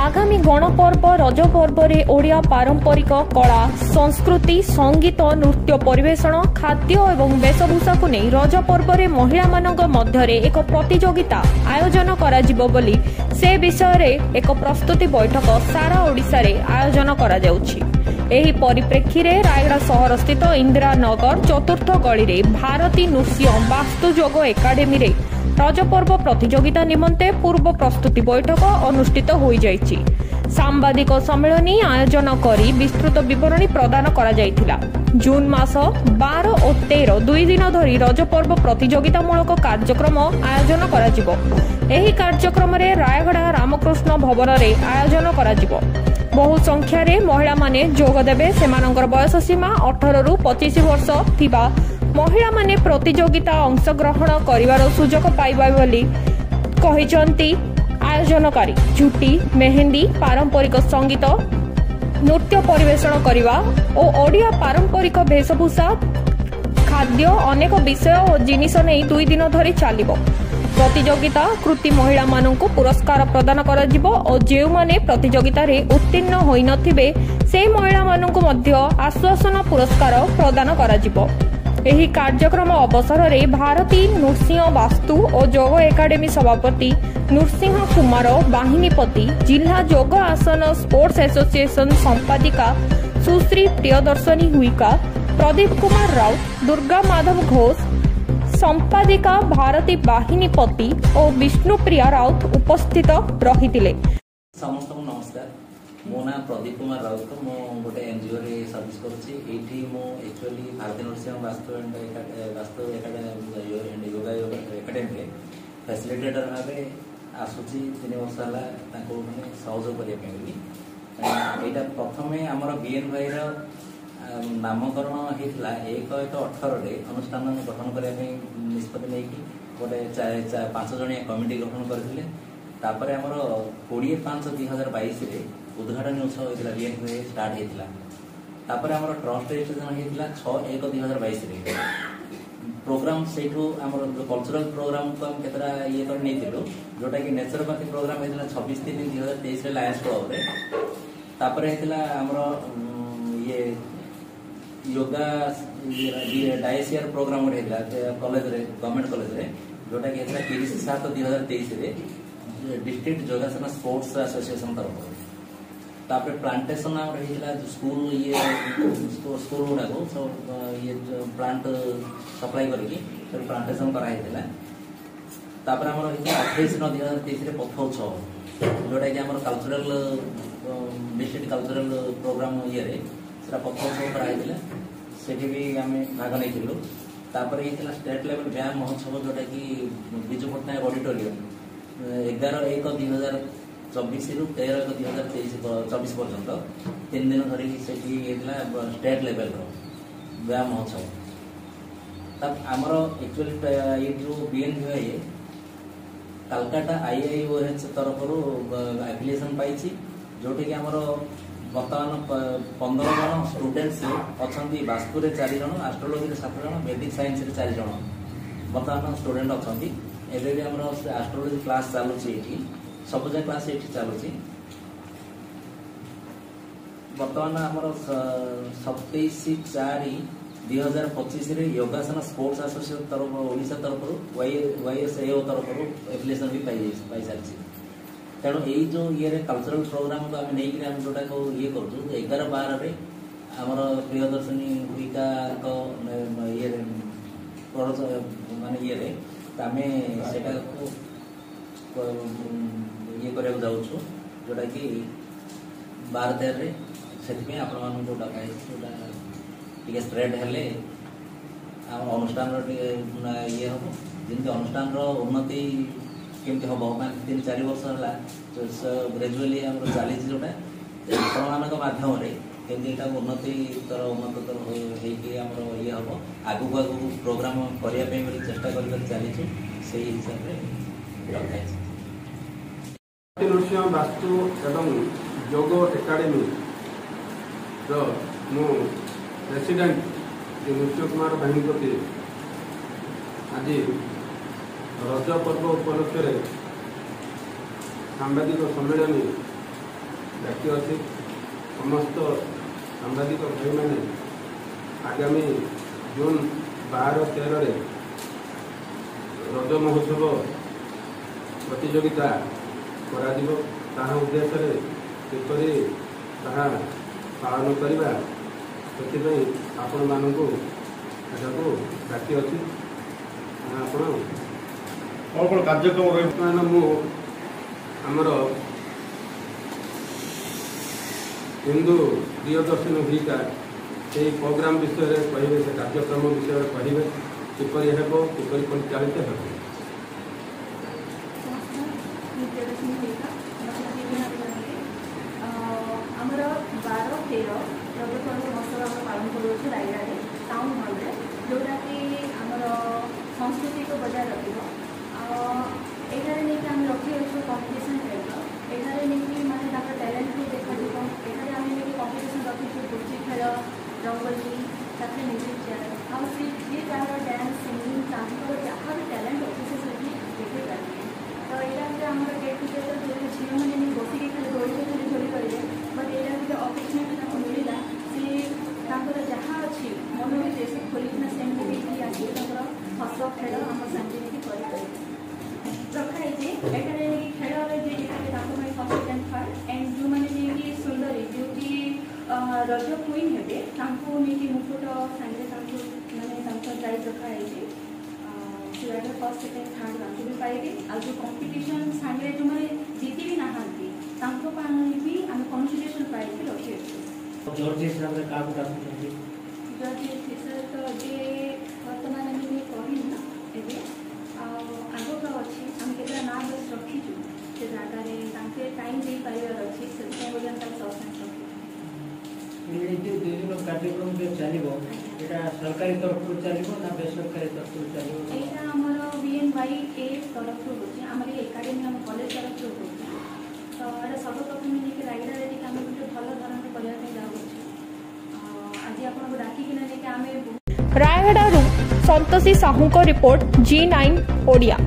आगामी गणपर्व रज पर्व में ओडिया पारंपरिक कला संस्कृति संगीत नृत्य परिवेषण खाद्य एवं वेशभूषा को नहीं रज पर्व में महिला मानक मध्य एक प्रतियोगिता आयोजन करा जिवो बोली से विषय रे एक प्रस्तुति बैठक सारा ओडिशा रे आयोजन करा जाउछि। एही परिप्रेक्षी रे रायगड़ा सहर स्थित इंदिरा नगर चतुर्थ गली रे भारती नृसिंह वास्तुयोग एकाडेमी रे रज पर्व प्रतियोगिता निमंते पूर्व प्रस्तुति बैठक अनुष्ठित हो जाइछि। सांबादिक सम्मेलनी आयोजन करी विस्तृत विवरणी प्रदान करा जाइथिला। जून मास 12 और 13 दुई दिन धरी रज पर्व प्रतियोगितामूलक कार्यक्रम आयोजन करा जिवो। एही कार्यक्रम रे रायगड़ा रामकृष्ण भवन रे आयोजन करा जिवो। बहु संख्यार महिला माने जोग देबे। सेमानकर बयस सीमा 18 रु 25 वर्ष थिबा महिला माने प्रतियोगिता अंशग्रहण करिवार सुजोग पाइबा बोली कहिसंती आयोजनकारी। झुटी मेहंदी पारंपरिक संगीत नृत्य परिवेषण करिवा और ओडिया पारंपरिक वेशभूषा खाद्य अनेक विषय और जिनिस नहीं दुई दिन धरी चलिबो। प्रतियोगिता कृति महिला माननकु पुरस्कार प्रदान करा जिवो और जेउ माने प्रतियोगिता रे उत्तीर्ण होई नथिबे से महिला माननकु मध्य आश्वासन पुरस्कार प्रदान करा जिवो। एही कार्यक्रम अवसर रे भारती नृसिंह वास्तु और योग एकाडेमी सभापति नृसिंह कुमार बाहिनीपति जिला योग आसन स्पोर्ट्स एसोसिएशन संपादिका सुश्री प्रियदर्शनी हुईका प्रदीप कुमार राउत दुर्गा माधव घोष संपादिका भारती बाहिनीपति और विष्णुप्रिया राउत उपस्थित रही। समस्त नमस्कार। मो ना प्रदीप कुमार राउत मो गोटे एनजीओ रे सर्विस करूची। एठी मो एक्चुअली भारतीय Narasimha vastu and yoga academy रे फैसिलिटेटर भाबे आसुची 3 वर्ष हला ताको माने सहयोग करिया पे बोली। एटा प्रथमे हमर बीएन भाई रो नामकरण हेतला 1/18 रे अनुष्ठान गठन करिया पे निष्पत्ति नै कि गोटे 5 जणिया कमिटी गठन करथिले। तापरे हमर 20/5/2022 रे उद्घाटन उत्सव होता बीएन स्टार्ट होता। तापर हमर ट्रस्ट रजिस्ट्रेशन होता 6/1/2022 रे। प्रोग्राम से कल्चरल प्रोग्राम को हम केतरा ये कर नहीं थिलु जोटा कि नेचुरोपैथी प्रोग्राम होता 26/3/2023 रे लायंस क्लब रे। तापर होता हमर ये योगा डायसियर प्रोग्राम होता कॉलेज रे गवर्नमेंट कॉलेज रे जोटा कि होता 30/7/2023 रे डिस्ट्रिक्ट योगासन स्पोर्ट्स एसोसिएशन तरफ। तापर प्लांटेशन स्कूल ये स्कूल गुड़ा को सब ये प्लांट सप्लाई करके प्लांटेशन कराइला। तापर हमर 28/9/2023 रे पथ उत्सव जोटा कि हमर कल्चरल डिस्ट्रिक्ट कल्चरल प्रोग्राम ये रे सेरा पथ उत्सव कराइला। सेठी भी हमें भाग नै थिलु। तापर ये स्टेट लेवल व्यायाम महोत्सव जोटा कि बिजू पट्टनायक ऑडिटोरियम 11/1/2024 रु 13/1/2024 पर्यंत 3 दिन धरी सेठी स्टेट लेवल रो व्यायाम महोत्सव। तब आमर एक्चुअली ये जो बीएन है कलकाता IIOH तरफ एफिलिएशन पाई जोटी कि आमर बर्तमान 15 जन स्टूडेंट्स अच्छा वास्तु 4 जन एस्ट्रोलॉजी 7 जन वैदिक साइंस 4 जन बर्तमान स्टूडेंट अच्छा। एबे भी हमरो एस्ट्रोलॉजी क्लास चालू छी एठी सब जे क्लास एठी चालू छी। वर्तमान हमरो 27/4/2025 रे योगासन स्पोर्ट्स एसोसिएशन तरफ ओडिसा तरफ YSAO तरफ एफिलिएशन भी पाई सारछि। तेणु यही जो ये कल्चरल प्रोग्राम को आम नहीं हम जोटा को ये करूँ 11/12 रे हमर प्रियदर्शनी भूमिका को ये माने ये रे आमे सेटा को ये करया जाउछु जोटा कि 12/13 रे सेति आपण मान जोटा पाइ जोटा टिके स्प्रेड हेले हम अनुष्ठान रो ये हो जिनके अनुष्ठान रो उन्नति केमते हो मान 3-4 वर्ष हला ग्रेजुअली हम चाली जोटा आपण मानक माध्यम रे केमते एटा उन्नति उन्नत हे कि हमर ये हो आगु आगु प्रोग्राम करिया पे बोली चेष्टा कर चली से हिसाब रे रखाय छी। नृसिंह वास्तु एवं योग एकाडेमी रो मो प्रेसिडेंट नृसिंह कुमार बाहिनीपति आज रज पर्व उपलक्ष्य सांबादिक सम्मेलन ବାକି ଅଛି। ସମସ୍ତ ସାମ୍ବାଦିକ ଭାଇମାନେ ଆଗାମୀ ଜୁନ୍ 12-13 ରଜ ମହୋତ୍ସବ ପ୍ରତିଯୋଗିତା କରାଯିବ। ତାହା ଉଦ୍ଦେଶ୍ୟରେ କିପରି ତାହା ପାଳନ କରିବା ସେଥିପାଇଁ ଆପଣମାନଙ୍କୁ ଏଠାକୁ ଡାକି ଅଛି। ଆପଣ କ'ଣ କ'ଣ କାର୍ଯ୍ୟକ୍ରମ ରହିବ? ବର୍ତ୍ତମାନ ମୁଁ ଆମର ହିନ୍ଦୁ ପ୍ରିୟଦର୍ଶନ ଭୂମିକା ସେହି ପ୍ରୋଗ୍ରାମ ବିଷୟରେ କହିବେ, ସେ କାର୍ଯ୍ୟକ୍ରମ ବିଷୟରେ କହିବେ, କିପରି ହେବ, କିପରି ପରିଚାଳିତ ହେବ। ଆମର 12-13 ରଜ ପର୍ବ ମହୋତ୍ସବ ଆମେ ପାଳନ କରୁଛୁ ରାୟଗଡ଼ାରେ ଟାଉନ୍ ହଲ୍ରେ, ଯେଉଁଟାକି ଆମର ସଂସ୍କୃତିକୁ ବଜାୟ ରଖିବ। ଏଠାରେ ନେଇକି ଆମେ ରଖିଅଛୁ କମ୍ପିଟିସନ୍ ଟାଇପ୍ର। ଏଠାରେ ନେଇକି ମାନେ ତାଙ୍କର ଟ୍ୟାଲେଣ୍ଟକୁ ଦେଖାଯିବ। ଏଠାରେ ଆମେ ନେଇକି କମ୍ପିଟିସନ୍ ରଖିଛୁ ପୁଚି ଖେଳ, ରଙ୍ଗୋଲି, ତାପରେ ମ୍ୟୁଜିକ୍ ଚେୟାର, ଆଉ ଯିଏ ତାହାର ଡ୍ୟାନ୍ସ ସିଙ୍ଗିଂ ତାଙ୍କର ଯାହା ବି ଟ୍ୟାଲେଣ୍ଟ ଅଛି ସେ ସେଠି ଦେଖେଇ ପାରିବେ। ତ ଏଇଟା ଗୋଟେ ଆମର ଗେଟ୍ ଟୁଗେଦର, ଯେହେତୁ ଝିଅମାନେ ନେଇ ବସିକି ଖାଲି ଦୋଳିରେ ଖାଲି ଝୋଲି କରିବେ, ବଟ୍ ଏଇଟା ଗୋଟେ ଅପରଚୁନିଟି ତାଙ୍କୁ ମିଳିଲା। ସିଏ ତାଙ୍କର ଯାହା ଅଛି ମନ ଭିତରେ ସେ ଖୋଲିକିନା ସେମିତି ନେଇକି ଆସିକି ତାଙ୍କର ହସ ଖେଳ ଆମ ସାଙ୍ଗେ ନେଇକି କରିପାରିବେ। ରଖାହେଇଛି ଏଠାରେ ନେଇକି ଖେଳରେ ଯିଏ ଜିତିବେ ତାଙ୍କ ପାଇଁ ଫାର୍ଷ୍ଟ ସେକେଣ୍ଡ ଥାର୍ଡ, ଆଣ୍ଡ ଯେଉଁମାନେ ନେଇକି ସୁନ୍ଦରୀ ଯେଉଁଠି ରଜ କୁଇନ୍ ହେବେ ତାଙ୍କୁ ନେଇକି ମୁକୁଟ ସାଙ୍ଗରେ ତାଙ୍କୁ ମାନେ ତାଙ୍କ ପ୍ରାଇଜ୍ ରଖାହେଇଛି। ସେମାନେ ଫାର୍ଷ୍ଟ ସେକେଣ୍ଡ ଥାର୍ଡ ତାଙ୍କୁ ବି ପାଇବେ। ଆଉ ଯେଉଁ କମ୍ପିଟିସନ୍ ସାଙ୍ଗରେ ଯେଉଁମାନେ ଜିତି ବି ନାହାନ୍ତି ତାଙ୍କ ପାଇଁ ବି ଆମେ କନସିଡରେସନ୍ ପ୍ରାଇଜ୍ ବି ରଖିଅଛୁ। ଜଜ୍ ହିସାବରେ କାହାକୁ ଡାକୁଛନ୍ତି? ଜଜ୍ ହିସାବରେ ତ ଏବେ ବର୍ତ୍ତମାନ ଆମେ ବି କହିନୁ ଏବେ, ଆଉ ଆଗକୁ ଅଛି ଆମେ କେତେଟା ନାଁ ବେଶ ରଖିଛୁ ସେ ଜାଗାରେ ତାଙ୍କେ ଟାଇମ୍ ଦେଇପାରିବାର ଅଛି, ସେଥିପାଇଁ ବୋଲି ଆମେ ତାକୁ ସସ୍ପେନ୍ସ ରଖିଛୁ। এই যে দুদিন কার্যক্রম যে চালিব এটা সরকারি তরফରୁ চালিব না বেসরকারি তরফରୁ চালিব? এইটা আমার BNYA তরফରୁ হচ্ছে, আমার এই একাডেমি ଆମ କଲେଜ ତରଫରୁ ହଉଛି। ତ ଏଇଟା ସର୍ବପ୍ରଥମେ ନେଇକି ରାୟଗଡ଼ାରେ ଟିକେ ଆମେ ଗୋଟେ ଭଲ ଧରଣରେ କରିବା ପାଇଁ ଯାଉଛୁ। ଆଜି ଆପଣଙ୍କୁ ଡାକିକିନା ନେଇକି ଆମେ ରାୟଗଡ଼ାରୁ ସନ୍ତୋଷୀ ସାହୁଙ୍କ ରିପୋର୍ଟ G9 ଓଡ଼ିଆ।